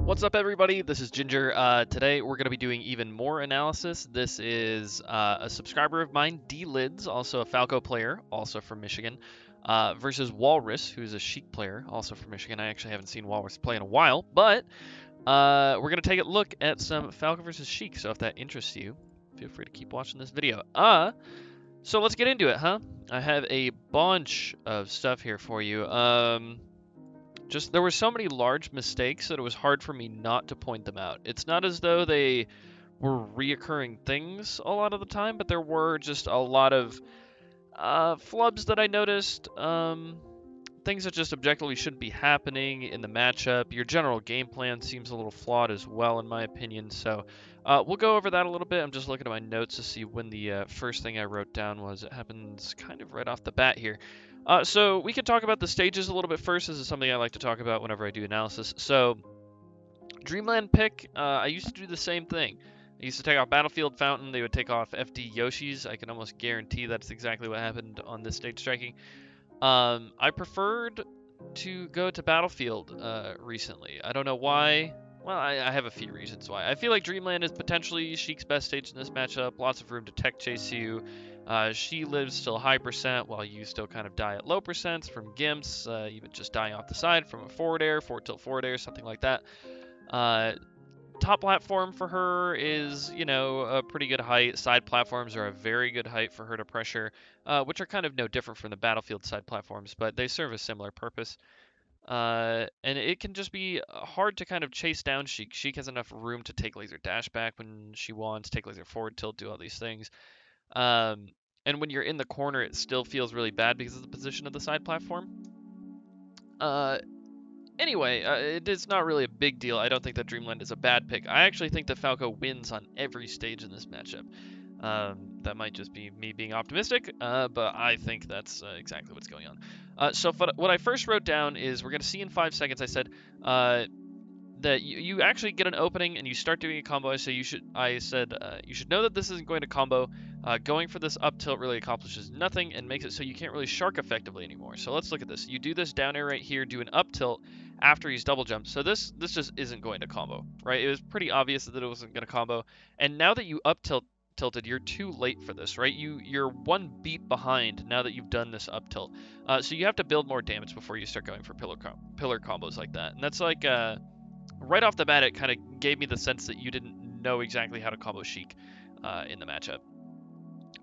What's up, everybody? This is Ginger. Today we're going to be doing even more analysis. This is a subscriber of mine, D-Lids, also a Falco player, also from Michigan, versus Walrus, who's a Sheik player, also from Michigan. I actually haven't seen Walrus play in a while, but we're going to take a look at some Falco versus Sheik, so if that interests you, feel free to keep watching this video. So let's get into it, huh? I have a bunch of stuff here for you. Just there were so many large mistakes that it was hard for me not to point them out. It's not as though they were reoccurring things a lot of the time, but there were just a lot of flubs that I noticed, things that just objectively shouldn't be happening in the matchup. Your general game plan seems a little flawed as well, in my opinion, so we'll go over that a little bit. I'm just looking at my notes to see when the first thing I wrote down was. It happens kind of right off the bat here. So we could talk about the stages a little bit first. This is something I like to talk about whenever I do analysis. So Dreamland pick, I used to do the same thing. I used to take off Battlefield Fountain. They would take off FD Yoshis. I can almost guarantee that's exactly what happened on this stage striking. I preferred to go to Battlefield recently. I don't know why. Well, I have a few reasons why. I feel like Dreamland is potentially Sheik's best stage in this matchup. Lots of room to tech chase you. She lives still high percent while you still kind of die at low percents from gimps, even just dying off the side from a forward air, forward tilt forward air, something like that. Top platform for her is, you know, a pretty good height. Side platforms are a very good height for her to pressure, which are kind of no different from the Battlefield side platforms, but they serve a similar purpose. And it can just be hard to kind of chase down Sheik. Sheik has enough room to take laser dash back when she wants, take laser forward tilt, do all these things. And when you're in the corner, it still feels really bad because of the position of the side platform. Anyway, it is not really a big deal. I don't think that Dreamland is a bad pick. I actually think that Falco wins on every stage in this matchup. That might just be me being optimistic, but I think that's exactly what's going on. So what I first wrote down is we're going to see in 5 seconds. I said that you actually get an opening and you start doing a combo. I said you should know that this isn't going to combo. Going for this up tilt really accomplishes nothing and makes it so you can't really shark effectively anymore. So let's look at this. You do this down air right here, do an up tilt after he's double jumped. So this just isn't going to combo, right? It was pretty obvious that it wasn't going to combo. And now that you up tilted, you're too late for this, right? You're one beat behind now that you've done this up tilt. So you have to build more damage before you start going for pillar combos like that. And that's like right off the bat, it kind of gave me the sense that you didn't know exactly how to combo Sheik in the matchup.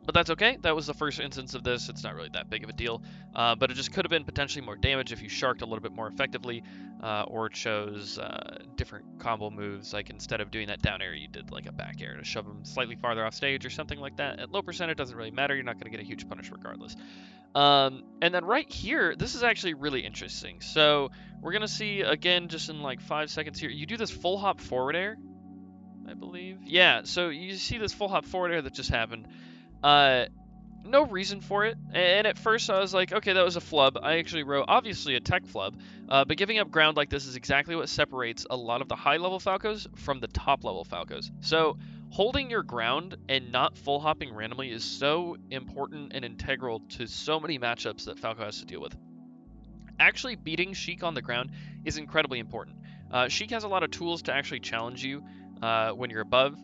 But that's okay. That was the first instance of this. It's not really that big of a deal. But it just could have been potentially more damage if you sharked a little bit more effectively or chose different combo moves. Like instead of doing that down air, you did like a back air to shove them slightly farther off stage or something like that. At low percent, it doesn't really matter. You're not going to get a huge punish regardless. And then right here, this is actually really interesting. So we're going to see, again, just in like 5 seconds here, you do this full hop forward air, I believe. Yeah, so you see this full hop forward air that just happened. No reason for it, and at first I was like, okay, that was a flub. I actually wrote, obviously, a tech flub, but giving up ground like this is exactly what separates a lot of the high-level Falcos from the top-level Falcos. So holding your ground and not full hopping randomly is so important and integral to so many matchups that Falco has to deal with. Actually beating Sheik on the ground is incredibly important. Sheik has a lot of tools to actually challenge you when you're above.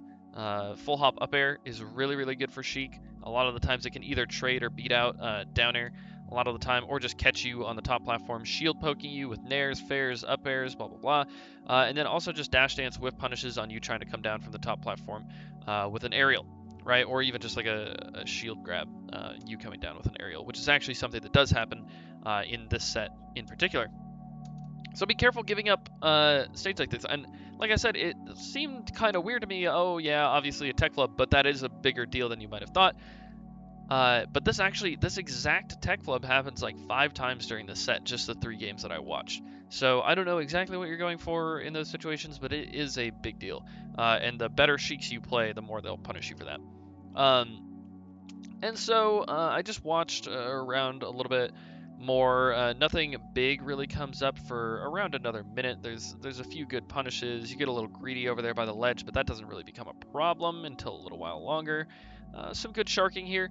Full hop up air is really, really good for Sheik. A lot of the times it can either trade or beat out down air a lot of the time, or just catch you on the top platform, shield poking you with nairs, fairs, up airs, blah, blah, blah. And then also just dash dance whiff punishes on you trying to come down from the top platform with an aerial, right? Or even just like a shield grab, you coming down with an aerial, which is actually something that does happen in this set in particular. So be careful giving up stages like this. And like I said, it seemed kind of weird to me. Oh yeah, obviously a tech flub, but that is a bigger deal than you might have thought. But this exact tech flub happens like 5 times during the set, just the 3 games that I watched. So I don't know exactly what you're going for in those situations, but it is a big deal. And the better Sheiks you play, the more they'll punish you for that. And so I just watched around a little bit more. Nothing big really comes up for around another minute. There's a few good punishes. You get a little greedy over there by the ledge, but that doesn't really become a problem until a little while longer. Some good sharking here.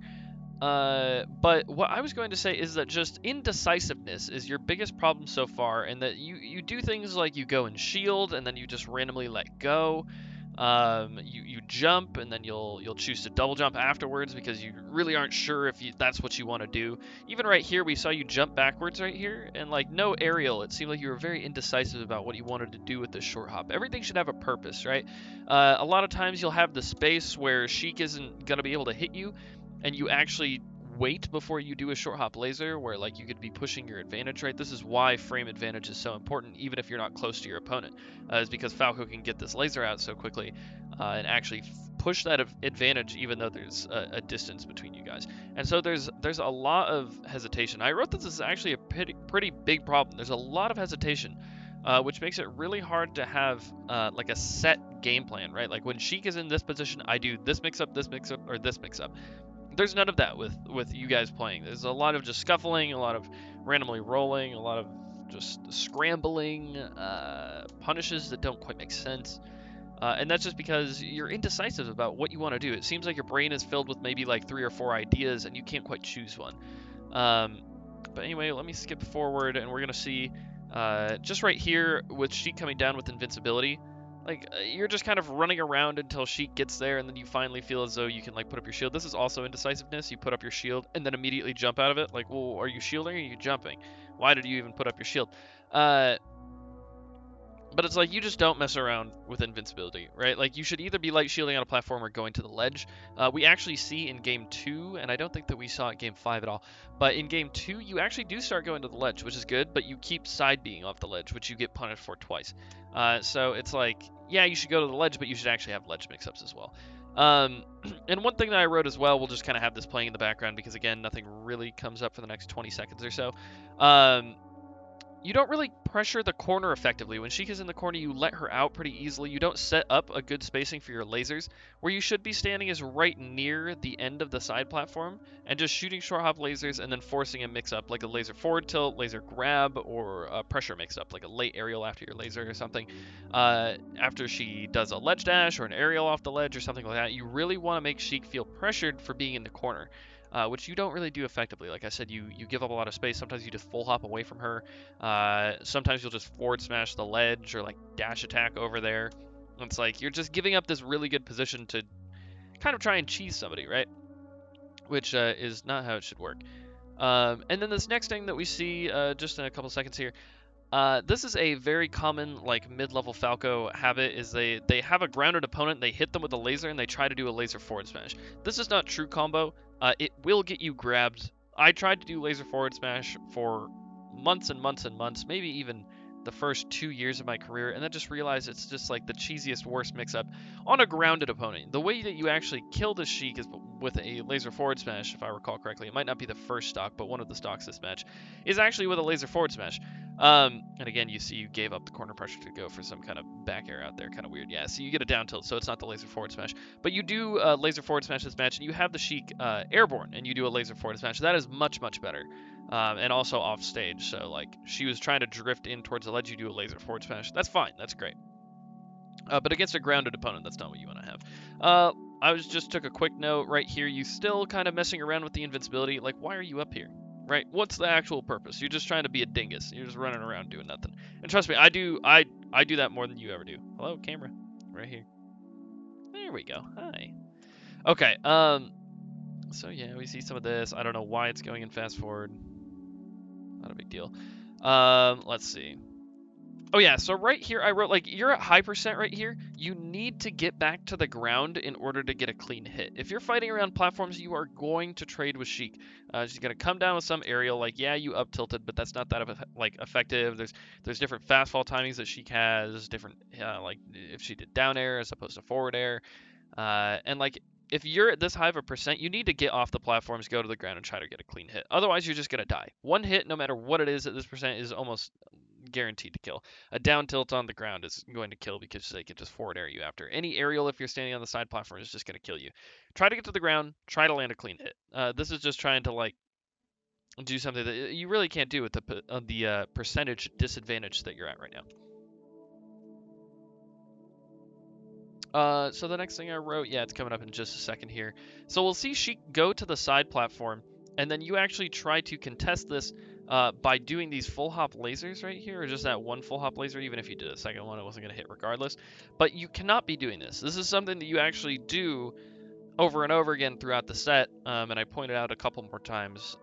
But what I was going to say is that just indecisiveness is your biggest problem so far, and that you do things like you go and shield, and then you just randomly let go. You jump, and then you'll choose to double jump afterwards because you really aren't sure if that's what you want to do. Even right here, we saw you jump backwards right here, and like no aerial. It seemed like you were very indecisive about what you wanted to do with this short hop. Everything should have a purpose, right? A lot of times you'll have the space where Sheik isn't gonna be able to hit you, and you actually wait before you do a short hop laser where like you could be pushing your advantage, right? This is why frame advantage is so important even if you're not close to your opponent, is because Falco can get this laser out so quickly and actually push that advantage even though there's a distance between you guys. And so there's a lot of hesitation. I wrote this as actually a pretty big problem. There's a lot of hesitation, which makes it really hard to have like a set game plan, right? Like when Sheik is in this position, I do this mix up, or this mix up. There's none of that with you guys playing. There's a lot of just scuffling, a lot of randomly rolling, a lot of just scrambling, punishes that don't quite make sense. And that's just because you're indecisive about what you want to do. It seems like your brain is filled with maybe like 3 or 4 ideas and you can't quite choose one. But anyway, let me skip forward and we're going to see just right here with Sheik coming down with invincibility. Like, you're just kind of running around until Sheik gets there, and then you finally feel as though you can, like, put up your shield. This is also indecisiveness. You put up your shield, and then immediately jump out of it. Like, well, are you shielding or are you jumping? Why did you even put up your shield? But it's like, you just don't mess around with invincibility, right? Like, you should either be light shielding on a platform or going to the ledge. We actually see in Game 2, and I don't think that we saw it Game 5 at all, but in Game 2, you actually do start going to the ledge, which is good, but you keep side being off the ledge, which you get punished for twice. So it's like, yeah, you should go to the ledge, but you should actually have ledge mix-ups as well. And one thing that I wrote as well, we'll just kind of have this playing in the background because, again, nothing really comes up for the next 20 seconds or so. You don't really pressure the corner effectively. When Sheik is in the corner, you let her out pretty easily. You don't set up a good spacing for your lasers. Where you should be standing is right near the end of the side platform and just shooting short hop lasers and then forcing a mix up like a laser forward tilt, laser grab, or a pressure mix up like a late aerial after your laser or something. After she does a ledge dash or an aerial off the ledge or something like that, you really want to make Sheik feel pressured for being in the corner. Which you don't really do effectively. Like I said, you give up a lot of space. Sometimes you just full hop away from her. Sometimes you'll just forward smash the ledge or like dash attack over there. It's like you're just giving up this really good position to kind of try and cheese somebody, right? Which is not how it should work. And then this next thing that we see just in a couple seconds here, this is a very common like mid-level Falco habit. Is they have a grounded opponent, they hit them with a laser, and they try to do a laser forward smash. This is not true combo. It will get you grabbed. I tried to do laser forward smash for months and months and months, maybe even the first 2 years of my career, and then just realized it's just like the cheesiest, worst mix-up on a grounded opponent. The way that you actually kill the Sheik is with a laser forward smash, if I recall correctly. It might not be the first stock, but one of the stocks this match is actually with a laser forward smash. And again, you see you gave up the corner pressure to go for some kind of back air out there. Kind of weird. Yeah, so you get a down tilt, so it's not the laser forward smash. But you do laser forward smash this match, and you have the Sheik airborne, and you do a laser forward smash. That is much, much better. And also off stage. So, like, she was trying to drift in towards the ledge, you do a laser forward smash. That's fine. That's great. But against a grounded opponent, that's not what you want to have. I just took a quick note right here. You still kind of messing around with the invincibility. Like, why are you up here? Right? What's the actual purpose? You're just trying to be a dingus. You're just running around doing nothing. And trust me, I do that more than you ever do. Hello, camera. Right here. There we go. Hi. Okay, so yeah, we see some of this. I don't know why it's going in fast forward. Not a big deal. Let's see. Oh yeah, so right here I wrote, like, you're at high percent right here. You need to get back to the ground in order to get a clean hit. If you're fighting around platforms, you are going to trade with Sheik. She's gonna come down with some aerial, like, yeah, you up tilted, but that's not that like effective. There's different fast fall timings that Sheik has, different like if she did down air as opposed to forward air, and like if you're at this high of a percent, you need to get off the platforms, go to the ground, and try to get a clean hit. Otherwise, you're just gonna die. One hit, no matter what it is at this percent, is almost guaranteed to kill. A down tilt on the ground is going to kill because they can just forward air you after. Any aerial, if you're standing on the side platform, is just going to kill you. Try to get to the ground. Try to land a clean hit. This is just trying to like do something that you really can't do with the percentage disadvantage that you're at right now. So the next thing I wrote, yeah, it's coming up in just a second here. So we'll see Sheik go to the side platform, and then you actually try to contest this by doing these full hop lasers right here, or just that one full hop laser. Even if you did a second one, it wasn't going to hit regardless. But you cannot be doing this. This is something that you actually do over and over again throughout the set, and I pointed out a couple more times.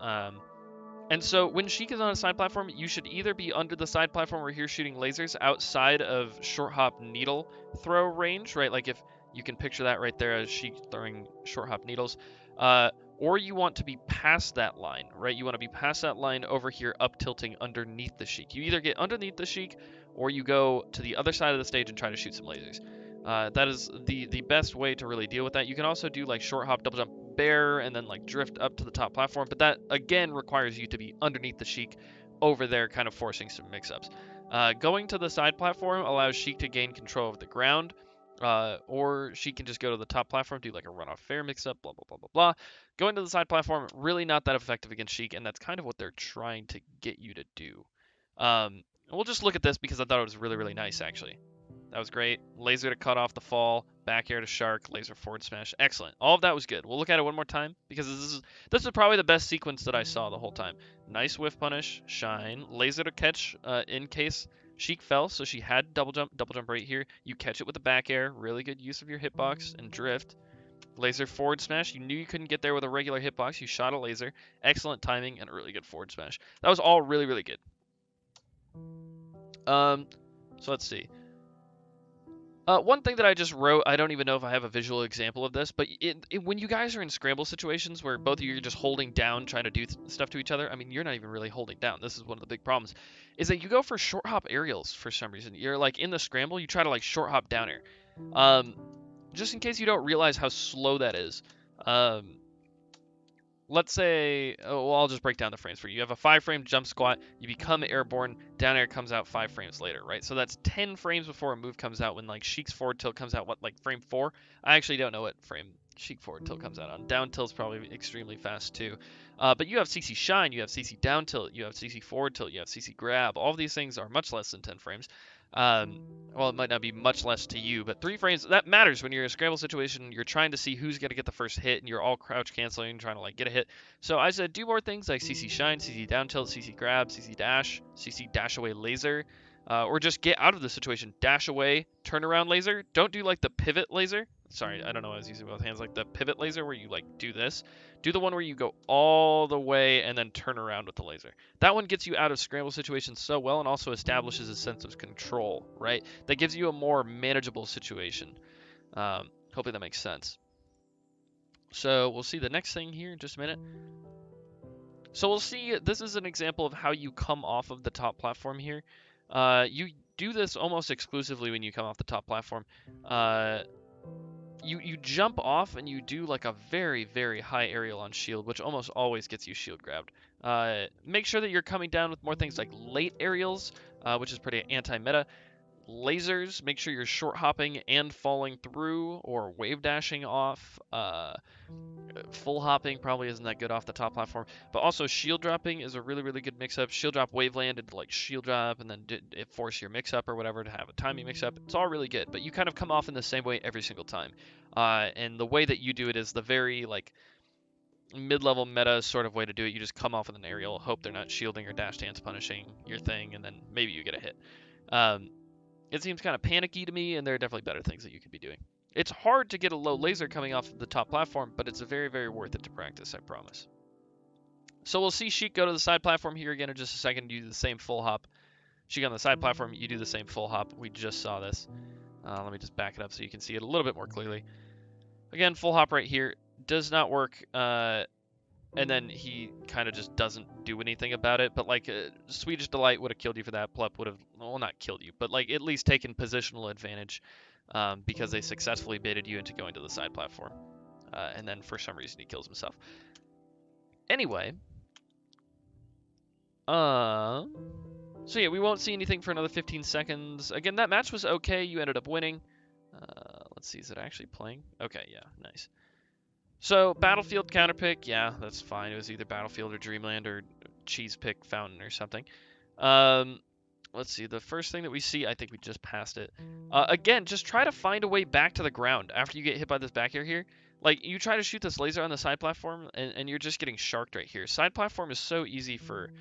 And so when Sheik is on a side platform, you should either be under the side platform where you're shooting lasers outside of short hop needle throw range, right? Like if you can picture that right there as Sheik throwing short hop needles. Or you want to be past that line, right? You want to be past that line over here, up tilting underneath the Sheik. You either get underneath the Sheik or you go to the other side of the stage and try to shoot some lasers. That is the best way to really deal with that. You can also do like short hop, double jump, bear, and then like drift up to the top platform, but that again requires you to be underneath the Sheik over there, kind of forcing some mix-ups. Going to the side platform allows Sheik to gain control of the ground, or she can just go to the top platform, do like a run-off fair mix-up, blah, blah, blah, blah, blah. Going to the side platform, really not that effective against Sheik, and that's kind of what they're trying to get you to do. We'll just look at this because I thought it was really, really nice, actually. That was great. Laser to cut off the fall, back air to shark, laser forward smash. Excellent. All of that was good. We'll look at it one more time because this is probably the best sequence that I saw the whole time. Nice whiff punish, shine, laser to catch in case Sheik fell, so she had double jump right here. You catch it with the back air. Really good use of your hitbox and drift. Laser forward smash. You knew you couldn't get there with a regular hitbox. You shot a laser. Excellent timing and a really good forward smash. That was all really, really good. So let's see. One thing that I just wrote, I don't even know if I have a visual example of this, but when you guys are in scramble situations where both of you are just holding down, trying to do stuff to each other, I mean, you're not even really holding down. This is one of the big problems, is that you go for short hop aerials for some reason. You're like in the scramble, you try to like short hop down air. Just in case you don't realize how slow that is. Let's say, well, I'll just break down the frames for you. You have a 5-frame jump squat, you become airborne, down air comes out 5 frames later, right? So that's 10 frames before a move comes out when like Sheik's forward tilt comes out, what, like frame 4? I actually don't know what frame Sheik forward tilt comes out on. Down tilt's probably extremely fast too. But you have CC shine, you have CC down tilt, you have CC forward tilt, you have CC grab. All of these things are much less than 10 frames. Well, it might not be much less to you, but 3 frames, that matters when you're in a scramble situation. You're trying to see who's going to get the first hit, and you're all crouch canceling, trying to like get a hit. So I said do more things like CC shine, CC down tilt, CC grab, CC dash away laser, or just get out of the situation, dash away, turn around laser. Don't do like the pivot laser. Sorry, I don't know why I was using both hands. Like the pivot laser where you like do this. Do the one where you go all the way and then turn around with the laser. That one gets you out of scramble situations so well and also establishes a sense of control, right? That gives you a more manageable situation. Hopefully that makes sense. So we'll see the next thing here in just a minute. So we'll see, this is an example of how you come off of the top platform here. You do this almost exclusively when you come off the top platform. You jump off and you do like a very, very high aerial on shield, which almost always gets you shield grabbed. Make sure that you're coming down with more things like late aerials, which is pretty anti-meta. Lasers, make sure you're short hopping and falling through or wave dashing off. Full hopping probably isn't that good off the top platform, but also shield dropping is a really, really good mix-up. Shield drop wave land into like shield drop and then it force your mix-up or whatever to have a timing mix-up. It's all really good, but you kind of come off in the same way every single time. And the way that you do it is the very like mid-level meta sort of way to do it. You just come off with an aerial, hope they're not shielding or dash dance punishing your thing, and then maybe you get a hit. It seems kind of panicky to me, and there are definitely better things that you could be doing. It's hard to get a low laser coming off the top platform, but it's very, very worth it to practice, I promise. So we'll see Sheik go to the side platform here again in just a second, do the same full hop. Sheik on the side platform, you do the same full hop. We just saw this. Let me just back it up so you can see it a little bit more clearly. Again, full hop right here. Does not work. And then he kind of just doesn't do anything about it. But like Swedish Delight would have killed you for that. Plup would have, well, not killed you, but like at least taken positional advantage because they successfully baited you into going to the side platform. And then for some reason he kills himself. Anyway. So yeah, we won't see anything for another 15 seconds. Again, that match was okay. You ended up winning. Let's see, is it actually playing? Okay, yeah, nice. So, Battlefield counterpick, yeah, that's fine. It was either Battlefield or Dreamland or Cheese Pick Fountain or something. let's see, the first thing that we see, I think we just passed it. Again, just try to find a way back to the ground after you get hit by this back air here. Like, you try to shoot this laser on the side platform, and you're just getting sharked right here. Side platform is so easy for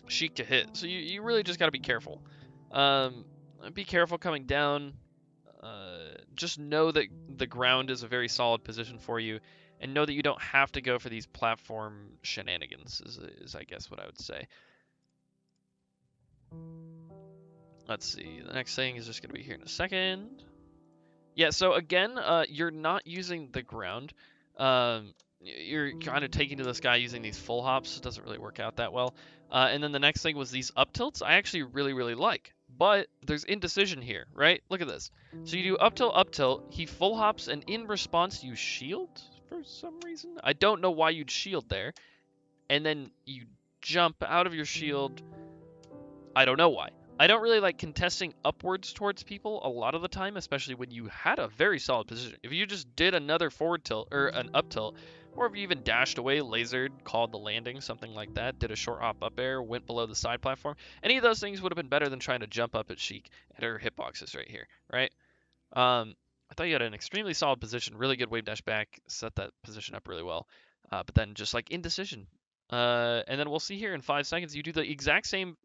Sheik to hit, so you really just got to be careful. Be careful coming down. Just know that the ground is a very solid position for you, and know that you don't have to go for these platform shenanigans, is I guess what I would say. Let's see, the next thing is just going to be here in a second. Yeah, so again, you're not using the ground. You're kind of taking to the sky using these full hops. It doesn't really work out that well. And then the next thing was these up tilts. I actually really like. But there's indecision here, right? Look at this. So you do up tilt, he full hops, and in response you shield for some reason. I don't know why you'd shield there. And then you jump out of your shield. I don't know why. I don't really like contesting upwards towards people a lot of the time, especially when you had a very solid position. If you just did another forward tilt or an up tilt, or if you even dashed away, lasered, called the landing, something like that, did a short hop up air, went below the side platform, any of those things would have been better than trying to jump up at Sheik at her hitboxes right here, right? I thought you had an extremely solid position, really good wave dash back, set that position up really well, but then just like indecision. And then we'll see here in 5 seconds, you do the exact same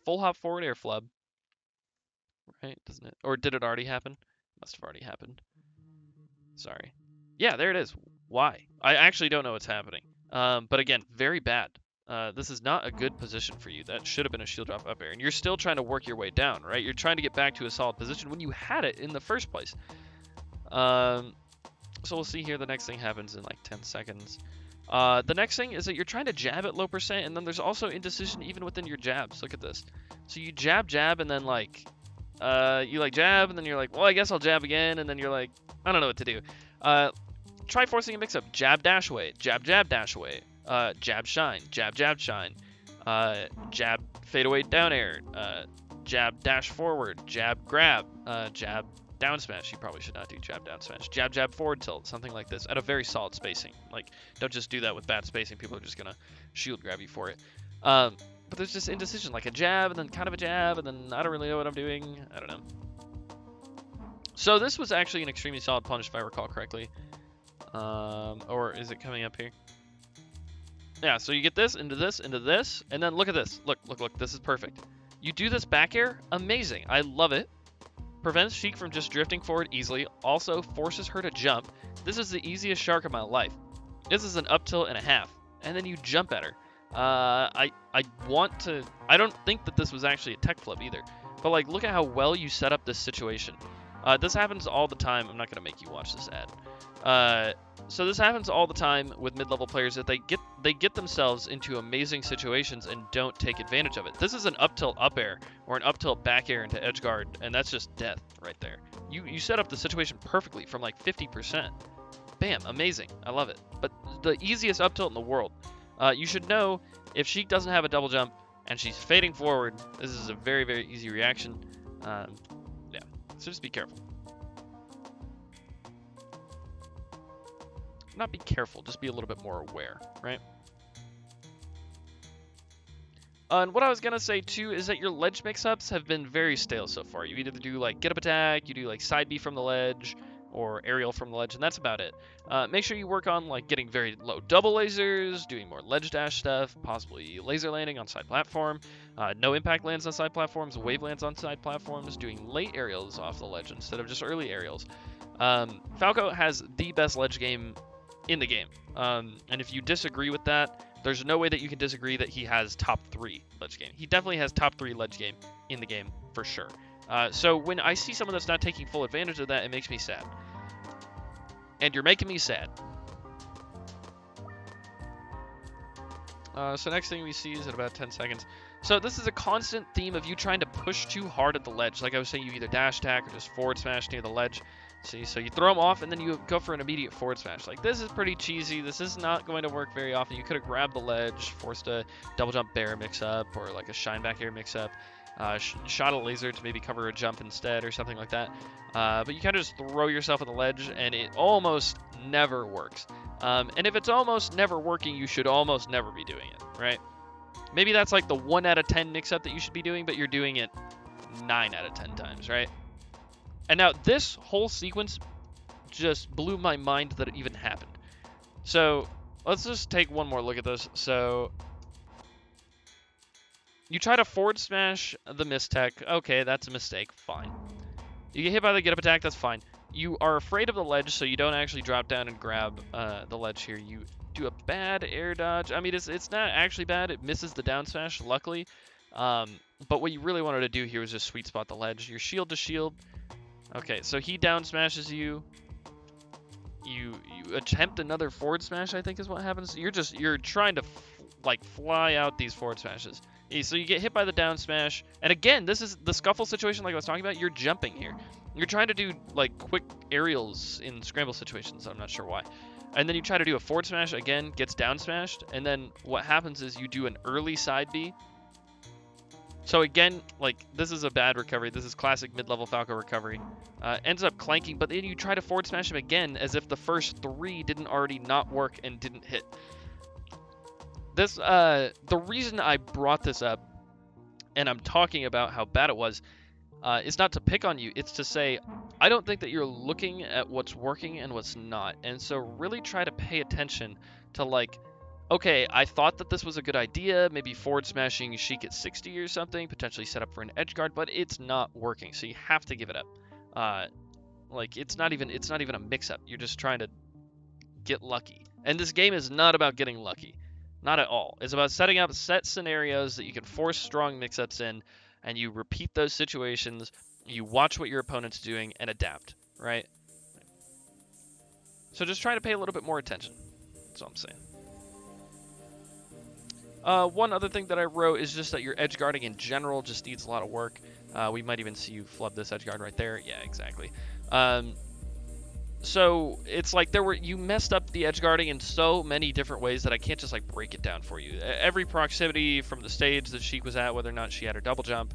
full hop forward air flub, right? Doesn't it? Or did it already happen? Must have already happened. Sorry. Yeah, there it is. Why? I actually don't know what's happening. But again, very bad. This is not a good position for you. That should have been a shield drop up air. And you're still trying to work your way down, right? You're trying to get back to a solid position when you had it in the first place. So we'll see here. The next thing happens in like 10 seconds. The next thing is that you're trying to jab at low percent, and then there's also indecision even within your jabs. Look at this. So you jab, and then like, you like jab, and then you're like, well, I guess I'll jab again, and then you're like, I don't know what to do. Try forcing a mix-up. Jab, dash away. Jab, dash away. Jab, shine. Jab, shine. Jab, fade away, down air. Jab, dash forward. Jab, grab. Jab, down smash. You probably should not do jab, down smash. Jab, forward tilt. Something like this at a very solid spacing. Like, don't just do that with bad spacing. People are just going to shield grab you for it. But there's just indecision. Like a jab, and then kind of a jab, and then I don't really know what I'm doing. I don't know. So this was actually an extremely solid punish, if I recall correctly. Or is it coming up here? Yeah, so you get this, into this, and then look at this. Look, this is perfect. You do this back air, amazing. I love it. Prevents Sheik from just drifting forward easily, also forces her to jump. This is the easiest shark of my life. This is an up tilt and a half, and then you jump at her. I don't think that this was actually a tech flip either, but like, look at how well you set up this situation. This happens all the time. I'm not going to make you watch this ad. So this happens all the time with mid-level players, that they get themselves into amazing situations and don't take advantage of it. This is an up tilt up air or an up tilt back air into edge guard, and that's just death right there. You set up the situation perfectly from like 50%. Bam, amazing. I love it. But the easiest up tilt in the world. You should know if Sheik doesn't have a double jump and she's fading forward, this is a very easy reaction. Yeah, so just be careful. Not be careful, just be a little bit more aware, right? And what I was going to say too is that your ledge mix-ups have been very stale so far. You either do like get up attack, you do like side B from the ledge, or aerial from the ledge, and that's about it. Make sure you work on like getting very low double lasers, doing more ledge dash stuff, possibly laser landing on side platform, no impact lands on side platforms, wave lands on side platforms, doing late aerials off the ledge instead of just early aerials. Falco has the best ledge game in the game, and if you disagree with that, there's no way that you can disagree that he has top 3 ledge game. He definitely has top 3 ledge game in the game for sure. So when I see someone that's not taking full advantage of that, it makes me sad. And you're making me sad. So next thing we see is at about 10 seconds. So this is a constant theme of you trying to push too hard at the ledge. Like I was saying, you either dash attack or just forward smash near the ledge. See, so you throw them off and then you go for an immediate forward smash. Like, this is pretty cheesy. This is not going to work very often. You could have grabbed the ledge, forced a double jump bear mix up, or like a shine back air mix up. Shot a laser to maybe cover a jump instead or something like that. But you kind of just throw yourself on the ledge and it almost never works. And if it's almost never working, you should almost never be doing it, right? Maybe that's like the 1 out of 10 mix-up that you should be doing, but you're doing it 9 out of 10 times, right? And now this whole sequence just blew my mind that it even happened. So let's just take one more look at this. So you try to forward smash the mistech. Okay, that's a mistake. Fine. You get hit by the get up attack. That's fine. You are afraid of the ledge, so you don't actually drop down and grab the ledge here. You do a bad air dodge. I mean, it's not actually bad. It misses the down smash, luckily. But what you really wanted to do here was just sweet spot the ledge. Your shield to shield. Okay, so he down smashes you. You attempt another forward smash, I think is what happens. You're trying to like fly out these forward smashes. So you get hit by the down smash, and again, this is the scuffle situation like I was talking about. You're jumping here. You're trying to do like quick aerials in scramble situations. I'm not sure why. And then you try to do a forward smash, again, gets down smashed, and then what happens is you do an early side B. So again, like, this is a bad recovery. This is classic mid-level Falco recovery. Ends up clanking, but then you try to forward smash him again as if the first 3 didn't already not work and didn't hit. This, the reason I brought this up, and I'm talking about how bad it was, is not to pick on you. It's to say, I don't think that you're looking at what's working and what's not. And so really try to pay attention to, like, okay, I thought that this was a good idea, maybe forward smashing Sheik at 60 or something, potentially set up for an edge guard, but it's not working, so you have to give it up. Like, it's not even a mix-up. You're just trying to get lucky. And this game is not about getting lucky. Not at all. It's about setting up set scenarios that you can force strong mix-ups in, and you repeat those situations, you watch what your opponent's doing, and adapt, right? So just try to pay a little bit more attention. That's all I'm saying. One other thing that I wrote is just that your edge guarding in general just needs a lot of work. We might even see you flub this edge guard right there. Yeah, exactly. So it's like you messed up the edge guarding in so many different ways that I can't just like break it down for you. Every proximity from the stage that Sheik was at, whether or not she had her double jump,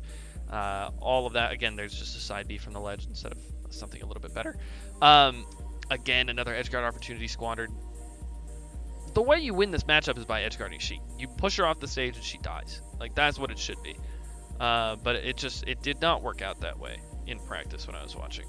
all of that. Again, there's just a side B from the ledge instead of something a little bit better. Again, another edge guard opportunity squandered. The way you win this matchup is by edge guarding Sheik. You push her off the stage and she dies. Like, that's what it should be. But it did not work out that way in practice when I was watching.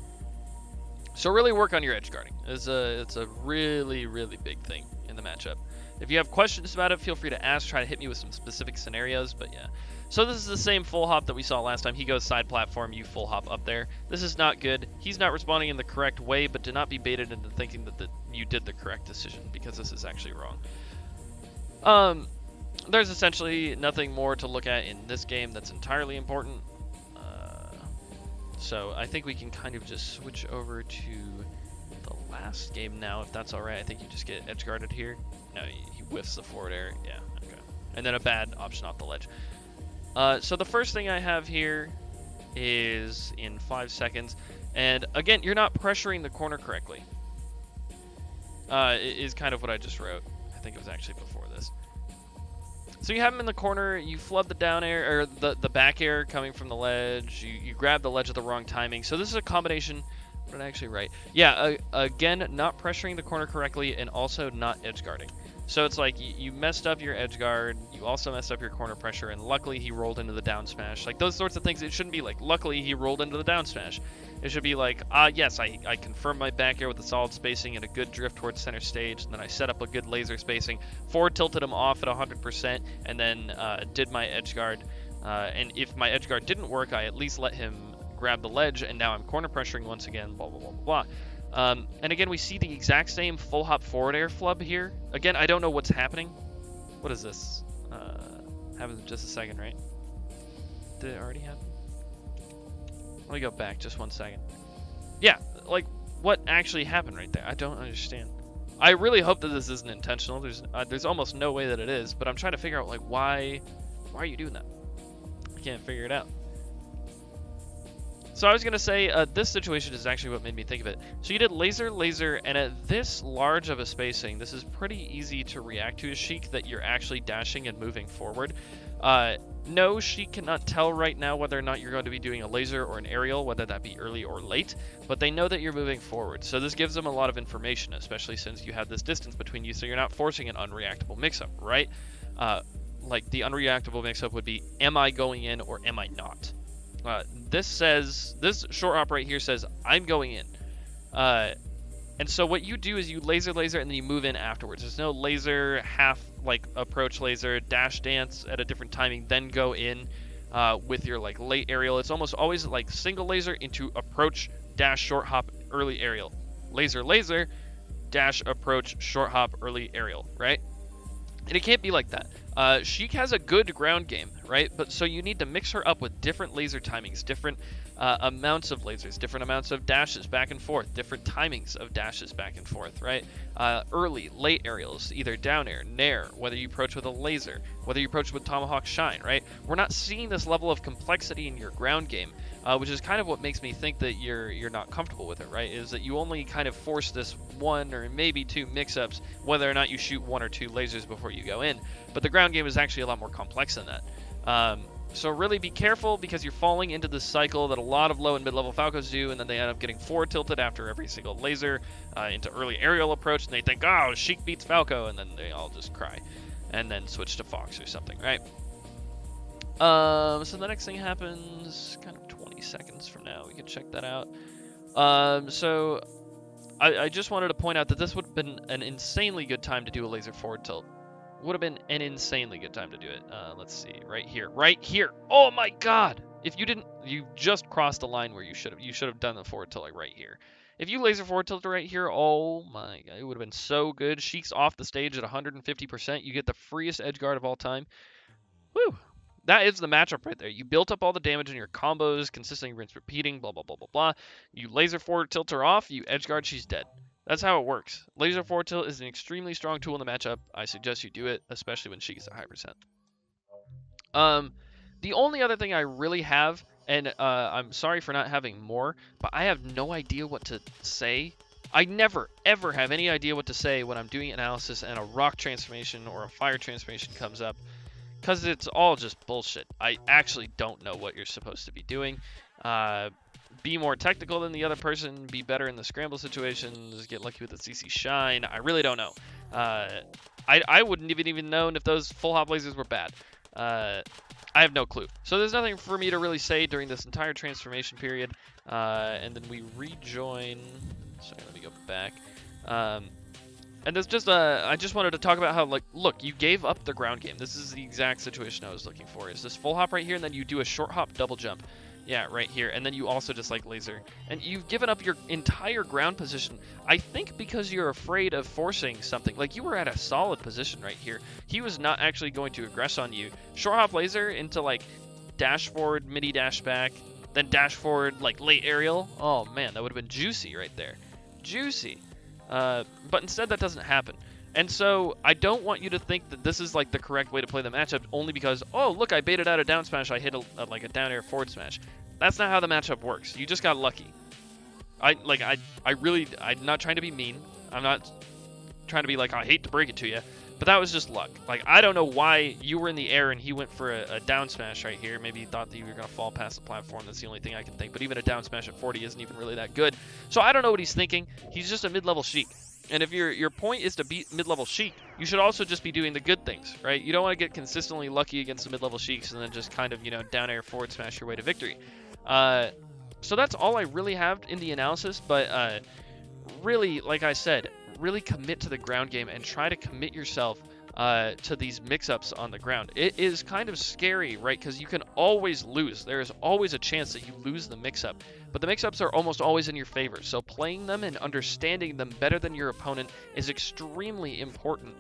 So really work on your edge guarding. It's a really, really big thing in the matchup. If you have questions about it, feel free to ask. Try to hit me with some specific scenarios, but yeah. So this is the same full hop that we saw last time. He goes side platform, you full hop up there. This is not good. He's not responding in the correct way, but do not be baited into thinking that you did the correct decision, because this is actually wrong. There's essentially nothing more to look at in this game that's entirely important. So I think we can kind of just switch over to the last game now, if that's alright. I think you just get edge guarded here. No, he whiffs the forward air. Yeah, okay. And then a bad option off the ledge. So the first thing I have here is in 5 seconds. And again, you're not pressuring the corner correctly. Is kind of what I just wrote. I think it was actually before this. So you have him in the corner, you flub the down air, or the back air coming from the ledge, you grab the ledge at the wrong timing. So this is a combination, what did I actually write? Yeah, again, not pressuring the corner correctly and also not edge guarding. So it's like you messed up your edge guard, you also messed up your corner pressure, and luckily he rolled into the down smash. Like those sorts of things, it shouldn't be like, luckily he rolled into the down smash. It should be like, yes, I confirmed my back air with a solid spacing and a good drift towards center stage, and then I set up a good laser spacing, forward tilted him off at 100%, and then did my edge guard. And if my edge guard didn't work, I at least let him grab the ledge, and now I'm corner pressuring once again, blah, blah, blah, blah, blah. And again, we see the exact same full hop forward air flub here. Again, I don't know what's happening. What is this? Happens in just a second, right? Did it already happen? Let me go back just 1 second. Yeah, like, what actually happened right there? I don't understand. I really hope that this isn't intentional. There's almost no way that it is, but I'm trying to figure out, like, why are you doing that? I can't figure it out. So I was going to say, this situation is actually what made me think of it. So you did laser, laser, and at this large of a spacing, this is pretty easy to react to a Sheik that you're actually dashing and moving forward. No, Sheik cannot tell right now whether or not you're going to be doing a laser or an aerial, whether that be early or late, but they know that you're moving forward. So this gives them a lot of information, especially since you have this distance between you, so you're not forcing an unreactable mix-up, right? like the unreactable mix-up would be, am I going in or am I not? This short hop right here says, I'm going in. And so what you do is you laser, and then you move in afterwards. There's no laser, half, like, approach laser, dash dance at a different timing, then go in with your, like, late aerial. It's almost always, like, single laser into approach, dash, short hop, early aerial. Laser, dash, approach, short hop, early aerial, right? And it can't be like that. Sheik has a good ground game, right? But so you need to mix her up with different laser timings, different amounts of lasers, different amounts of dashes back and forth, different timings of dashes back and forth, right? Early, late aerials, either down air, nair, whether you approach with a laser, whether you approach with tomahawk shine, right? We're not seeing this level of complexity in your ground game, which is kind of what makes me think that you're not comfortable with it, right? Is that you only kind of force this one or maybe two mix-ups, whether or not you shoot one or two lasers before you go in. But the ground game is actually a lot more complex than that. So really be careful, because you're falling into this cycle that a lot of low and mid-level Falcos do, and then they end up getting forward tilted after every single laser into early aerial approach, and they think, oh, Sheik beats Falco, and then they all just cry, and then switch to Fox or something, right? So the next thing happens kind of 20 seconds from now. We can check that out. So I just wanted to point out that this would have been an insanely good time to do a laser forward tilt. Would have been an insanely good time to do it. Let's see, right here. Oh my God! If you didn't, you just crossed the line where you should have done the forward tilt like right here. If you laser forward tilt right here, oh my God, it would have been so good. Sheik's off the stage at 150%. You get the freest edge guard of all time. Woo! That is the matchup right there. You built up all the damage in your combos, consistently rinse repeating, blah, blah, blah, blah, blah. You laser forward tilt her off, you edge guard, she's dead. That's how it works. Laser forward tilt is an extremely strong tool in the matchup. I suggest you do it, especially when Sheik is at high percent. The only other thing I really have, and I'm sorry for not having more, but I have no idea what to say. I never, ever have any idea what to say when I'm doing analysis and a rock transformation or a fire transformation comes up, because it's all just bullshit. I actually don't know what you're supposed to be doing. Be more technical than the other person, be better in the scramble situations, get lucky with the CC shine. I really don't know. I wouldn't even known if those full hop lasers were bad. I have no clue. So there's nothing for me to really say during this entire transformation period. And then we rejoin. Sorry, let me go back. And there's just I just wanted to talk about how, like, look, you gave up the ground game. This is the exact situation I was looking for. Is this full hop right here, and then you do a short hop double jump. Yeah, right here. And then you also just, like, laser. And you've given up your entire ground position, I think, because you're afraid of forcing something. Like, you were at a solid position right here. He was not actually going to aggress on you. Short hop laser into, like, dash forward, midi dash back, then dash forward, like, late aerial. Oh, man, that would have been juicy right there. Juicy. But instead that doesn't happen. And so I don't want you to think that this is like the correct way to play the matchup only because, oh, look, I baited out a down smash, I hit like a down air forward smash. That's not how the matchup works. You just got lucky. I'm not trying to be mean. I'm not trying to be like, I hate to break it to you, but that was just luck. Like, I don't know why you were in the air and he went for a down smash right here. Maybe he thought that you were going to fall past the platform. That's the only thing I can think. But even a down smash at 40 isn't even really that good. So I don't know what he's thinking. He's just a mid-level Sheik. And if your point is to beat mid-level Sheik, you should also just be doing the good things, right? You don't want to get consistently lucky against the mid-level Sheiks and then just kind of, down air forward smash your way to victory. So that's all I really have in the analysis. But really, like I said, really commit to the ground game and try to commit yourself to these mix-ups on the ground. It is kind of scary, right? Because you can always lose. There is always a chance that you lose the mix-up. But the mix-ups are almost always in your favor. So playing them and understanding them better than your opponent is extremely important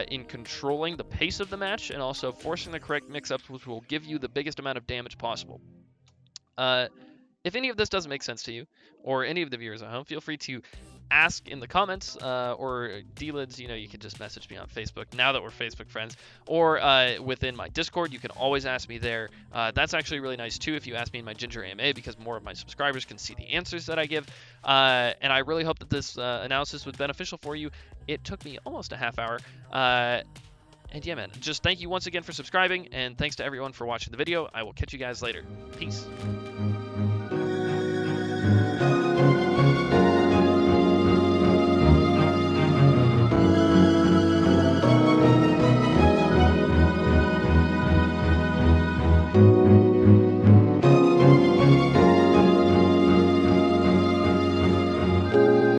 in controlling the pace of the match and also forcing the correct mix-ups, which will give you the biggest amount of damage possible. If any of this doesn't make sense to you, or any of the viewers at home, feel free to ask in the comments, or D-Lids, you can just message me on Facebook now that we're Facebook friends, or within my Discord. You can always ask me there. That's actually really nice too if you ask me in my Ginger AMA, because more of my subscribers can see the answers that I give. And I really hope that this analysis was beneficial for you. It took me almost a half hour. And yeah, man, just thank you once again for subscribing, and thanks to everyone for watching the video. I will catch you guys later. Peace.